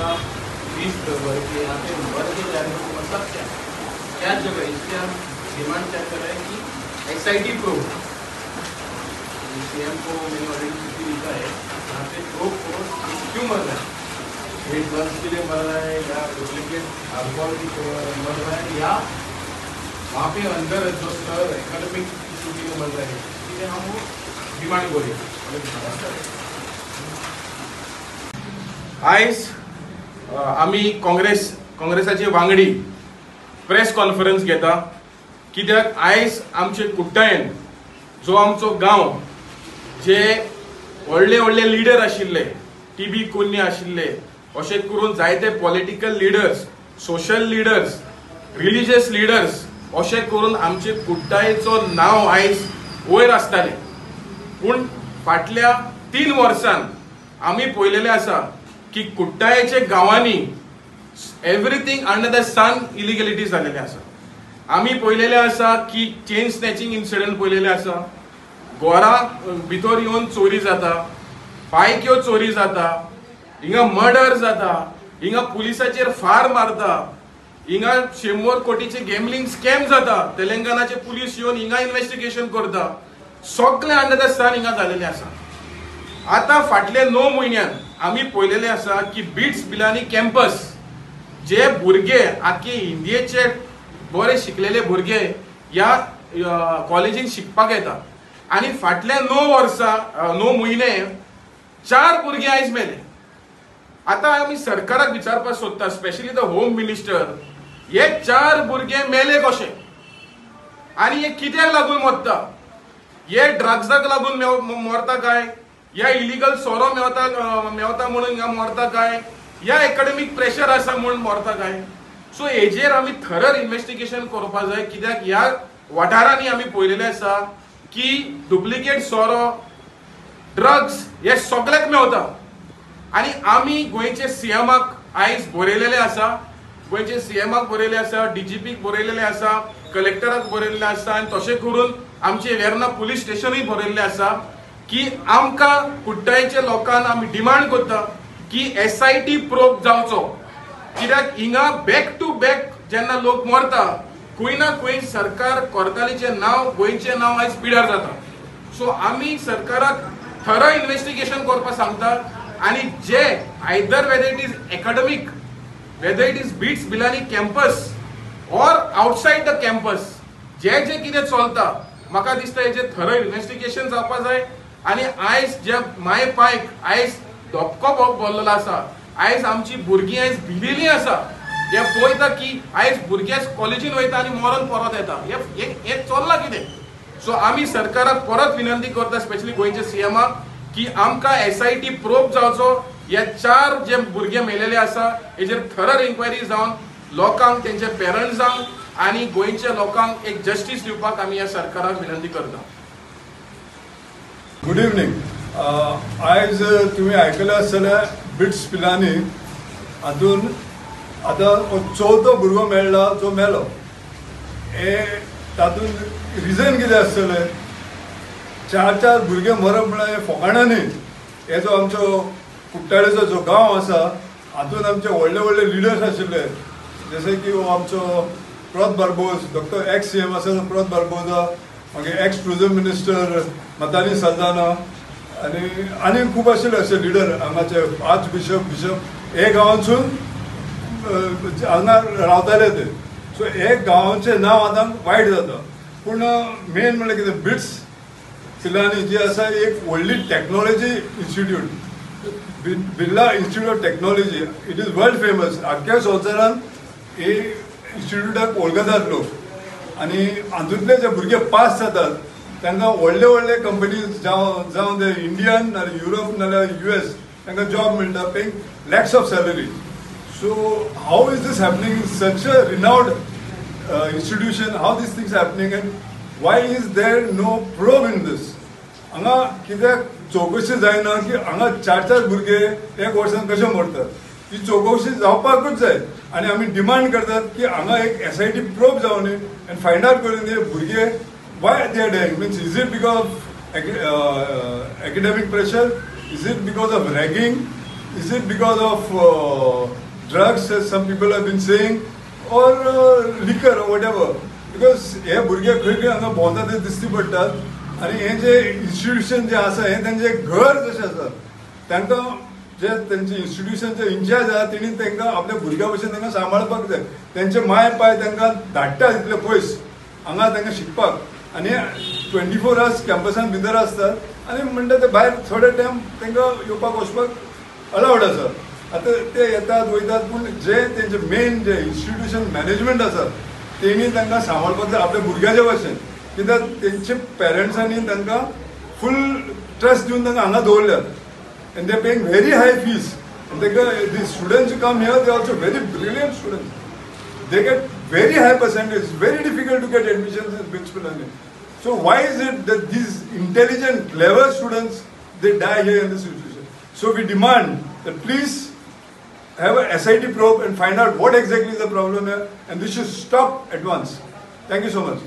का 20 फरवरी के यहाँ पे मर के जाने को मतलब क्या जगह इसलिए हम डिमांड क्या कर रहे हैं कि SIT प्रूफ सीएम को मैंने ऑलरेडी चिट्ठी लिखा है यहाँ पे प्रूफ को क्यों मर रहा है, वेट लॉस के लिए मर रहा है या डुप्लीकेट अल्कोहल की मर रहा है या वहाँ पे अंदर जो सर एकेडमिक इशू के लिए मर रहा है, इसलिए हम वो डिमांड करूया. आयज आम्ही काँग्रेसाची वांगडी प्रेस कॉन्फरन्स घेता कित्याक आयज आमचे कुट्टायेन जो आमचो गांव जे व्हडले व्हडले लिडर आशिल्ले TB कोन्नी आशिल्ले अशें करून जायते political leaders, social leaders, religious leaders अशें करून आमचे कुट्टायेचो नांव आयज वयर आसतालें. पूण फाटल्या 3 वर्सां आमी पळयलेलें आसा की कुट्टायेचे गांवांनी everything under the sun illegality जालेले आसा. आमी पळयलेले आसा की चेन स्नॅचिंग इन्सिडंट पळयलेले आसा, घरां भितर येवन चोरी जाता, बायक्यो चोरी जाता, हिंगा मर्डर जाता, हिंगा पुलिसाचेर फार मारता, हिंगा 100 कोटीचे गॅमलिंग स्कॅम जाता, तेलंगणाचे पुलीस येवन हिंगा इन्व्हेस्टिगेशन करता. सगळे अंडर द सन हिंगा जालेले आसा. आता फाटले 9 म्हयन्यात आमी पळयलेले आसा की बिट्स बिलानी कॅम्पस जे भुरगे आख्खे इंडियेचे बरे शिकलेले भुरगे या कॉलेजीन शिकपाक येता आनी फाटल्या 9 म्हयने 4 भुरगे आयज मेले. आता आमी सरकाराक विचारपाक सोदता, स्पेशली द होम मिनिस्टर, हे 4 भुरगे मेले कशे आनी हे कित्याक लागून मरता? हे ड्रग्साक लागून मरता काय, या इलिगल सोरो मेवता म्हणून हिंगा मरता काय, या एकेडमिक प्रेशर आसा म्हणून मरता काय? सो हेजेर आमी थरर इन्व्हेस्टिगेशन करपाक जाय कित्याक ह्या वाठारांनी आमी पळयलेले आसा की डुप्लिकेट सोरो, ड्रग्स हे सगळ्याक मेवता. आनी आमी गोंयचे सीएमाक आयज बरयलेले आसा, गोंयचे सीएमाक बरयले आसा, DGPक बरयलेले आसा, कलेक्टराक बरयलेले आसा आनी तशें करून आमचे वेर्ना पुलीस स्टेशनूय बरयल्ले आसा की आमकां कुट्टायेच्या लोकांक आमी डिमांड करता की SIT प्रोब जावचो. कित्याक हिंगा बॅक टू बॅक जेन्ना लोक मरता खंय ना खंय सरकार कोर्तालीचें नांव, गोंयचें नांव आयज पिड्यार जाता. सो आमी सरकाराक थरो इन्व्हेस्टिगेशन करपाक सांगता आनी जे either whether it is academic, whether it is bits बिलानी campus or outside the campus, जे कितें चलता म्हाका दिसता हेजेर थरो इन्व्हेस्टिगेशन जावपाक जाय. आनी आयज जे माय पायक आयज धपको भरलेलो आसा, आयज आमची भुरगीं आयज भिलेलीं आसा, हे पळयता की आयज भुरगे कॉलेजीन वयता आनी मरून परत येता, हे चल्लां कितें? सो आमी सरकाराक परत विनंती करता, स्पेशली गोंयचे सीएमाक, की आमकां SIT प्रोब जावचो. हे 4 जे भुरगे मेलेले आसा हेजेर थरर इन्क्वायरी जावन लोकांक, तेंचे पेरंट्सांक आनी गोंयच्या लोकांक एक जस्टीस दिवपाक आमी ह्या सरकाराक विनंती करता. Good evening. आयज तुम्ही आयकलें आसतलें बिट्स पिलांनी हातून आतां 14थो भुरगो मेळ्ळा जो मेलो. हे तातूंत रिजन कितें आसतलें? 4 भुरगे मरप म्हळ्यार हे फोकाणा न्ही. हे जो आमचो कुट्टाळेचो जो गांव आसा हातून आमचे व्हडले व्हडले लिडर्स आशिल्ले, जशे की हो आमचो प्रद बार्बोस, डॉक्टर एक्स CM आसा प्रद बार्बोसा, मागीर एक्स टुरिझम मिनिस्टर मतानी सल्दाना आनी खूब आशिल्ले अशे लिडर हांगाचे आर्च बिशप हे गांवांतसून हांगा रावताले ते. सो हे गांवांचें नांव आतां वायट जाता. पूण मेन म्हणल्यार कितें, बिट्स पिलांनी जी आसा एक व्हडली technology institute, Birla institute of technology, it is world famous. आख्ख्या संवसारान हे इन्स्टिट्यूटाक वळखतात लोक. आनी हातूंतले जे भुरगे पास जातात तांकां व्हडले व्हडले कंपनीज जावं ते इंडियन नाल्यार युरोप नाल्यार US तांकां जॉब मेळटा, paying lakhs of salary. So how is this happening in such a renowned institution? How these things happening and why is there no probe in this? हांगा कित्याक चौकशी जायना की हांगा 4 भुरगे 1 वर्सान कशे मरतात? ही चौकशी जावपाकूच जाय आनी आमी डिमांड करतात की हांगा एक SIT प्रोब जावन आनी फायंड आउट करून हे भुरगे why they are dying. Means is it because of academic pressure? Is it because of ragging? Is it because of drugs, as some people have been saying, or liquor or whatever? Because हे भुरगे खंय खंय हांगा भोंवता ते दिश्टी पडटात आनी हे जे इन्स्टिट्यूशन जे आसा हे तांचे घर जशें आसा तांकां जे तेंचे इन्स्टिट्यूशनचे इंचार्ज आहा तेणी तांकां आपल्या भुरग्या भशेन तांकां सांबाळपाक जाय. तेंचे माय पाय तांकां धाडटा तितले पयस हांगा तांकां शिकपाक आनी 24 hours कॅम्पसान भितर आसतात आनी म्हणटा ते भायर थोडे टायम तांकां येवपाक वचपाक अलावड आसा. आतां ते येतात वयतात पूण जे तेंचे मेन जे इन्स्टिट्यूशन मॅनेजमेंट आसा तेणी तांकां सांबाळपाक जाय आपल्या भुरग्याच्या भशेन. कित्याक तेंचे पेरंट्सांनी तांकां फूल ट्रस्ट दिवन तांकां हांगा दवरल्यात and they paying very high fees. The students who come here, they are also very brilliant students. They get very high percentage. It's very difficult to get admissions in BITS Pilani. So why is it that these intelligent, clever students, they die here in this institution? So we demand that please have a SIT probe and find out what exactly is the problem here, and this should stop at once. Thank you so much.